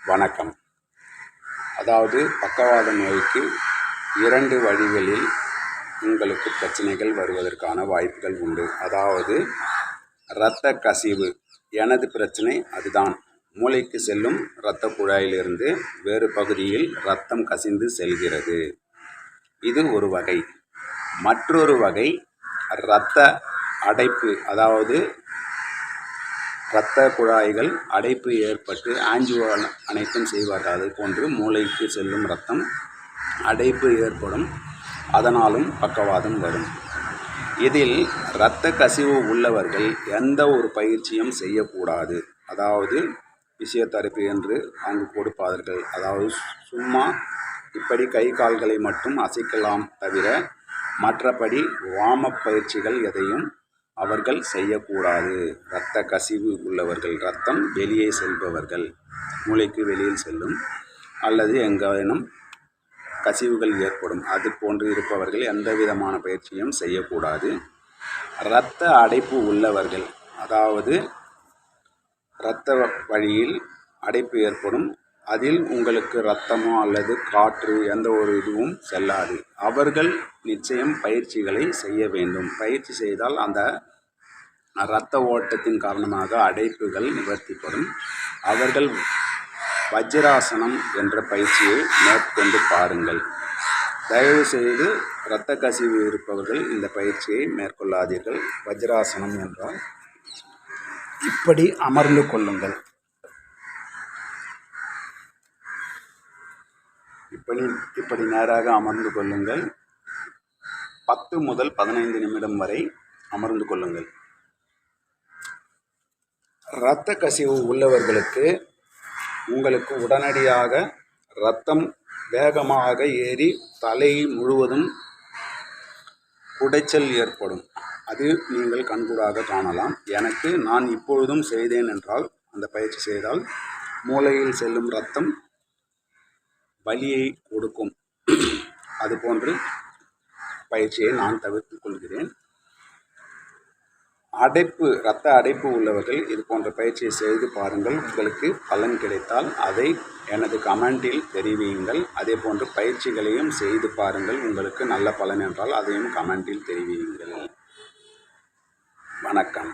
வணக்கம். அதாவது பக்கவாத நோய்க்கு 2 வழிகளில் உங்களுக்கு பிரச்சனைகள் வருவதற்கான வாய்ப்புகள் உண்டு. அதாவது இரத்த கசிவு. எனது பிரச்சனை அதுதான். மூளைக்கு செல்லும் இரத்த குழாயிலிருந்து வேறு பகுதியில் இரத்தம் கசிந்து செல்கிறது. இது ஒரு வகை. மற்றொரு வகை இரத்த அடைப்பு. அதாவது இரத்த குழாய்கள் அடைப்பு ஏற்பட்டு ஆஞ்சியோ அனைத்தும் செய்வார்கள். அது போன்று மூளைக்கு செல்லும் இரத்தம் அடைப்பு ஏற்படும். அதனாலும் பக்கவாதம் வரும். இதில் இரத்த கசிவு உள்ளவர்கள் எந்த ஒரு பயிற்சியும் செய்யக்கூடாது. அதாவது பிசியோதெரபி என்று அங்கு கொடுப்பார்கள். அதாவது சும்மா இப்படி கை கால்களை மட்டும் அசைக்கலாம் தவிர மற்றபடி வார்ம்-அப் பயிற்சிகள் எதையும் அவர்கள் செய்யக்கூடாது. இரத்த கசிவு உள்ளவர்கள், இரத்தம் வெளியே செல்பவர்கள், மூளைக்கு வெளியில் செல்லும் அல்லது எங்கேனும் கசிவுகள் ஏற்படும் அது போன்று இருப்பவர்கள் எந்த விதமான பயிற்சியும் செய்யக்கூடாது. இரத்த அடைப்பு உள்ளவர்கள், அதாவது இரத்த வழியில் அடைப்பு ஏற்படும், அதில் உங்களுக்கு இரத்தமோ அல்லது காற்று எந்த ஒரு இதுவும் செல்லாது. அவர்கள் நிச்சயம் பயிற்சிகளை செய்ய வேண்டும். பயிற்சி செய்தால் அந்த இரத்த ஓட்டத்தின் காரணமாக அடைப்புகள் நிவர்த்திப்படும். அவர்கள் வஜ்ராசனம் என்ற பயிற்சியை மேற்கொண்டு பாருங்கள். தயவு செய்து இரத்த கசிவு இருப்பவர்கள் இந்த பயிற்சியை மேற்கொள்ளாதீர்கள். வஜ்ராசனம் என்றால் இப்படி அமர்ந்து கொள்ளுங்கள். இப்படி நேராக அமர்ந்து கொள்ளுங்கள். 10 முதல் 15 நிமிடம் வரை அமர்ந்து கொள்ளுங்கள். இரத்த கசிவு உள்ளவர்களுக்கு உங்களுக்கு உடனடியாக இரத்தம் வேகமாக ஏறி தலை முழுவதும் குடைச்சல் ஏற்படும். அது நீங்கள் கண்கூடாக காணலாம். நான் இப்பொழுதும் செய்தேன் என்றால் அந்த பயிற்சி செய்தால் மூளையில் செல்லும் இரத்தம் வலியை கொடுக்கும். அதுபோன்று பயிற்சியை நான் தவிர்த்து கொள்கிறேன். இரத்த அடைப்பு உள்ளவர்கள் இது போன்ற பயிற்சியை செய்து பாருங்கள். உங்களுக்கு பலன் கிடைத்தால் அதை எனது கமெண்டில் தெரிவியுங்கள். அதே போன்று பயிற்சிகளையும் செய்து பாருங்கள். உங்களுக்கு நல்ல பலன் என்றால் அதையும் கமெண்டில் தெரிவியுங்கள். வணக்கம்.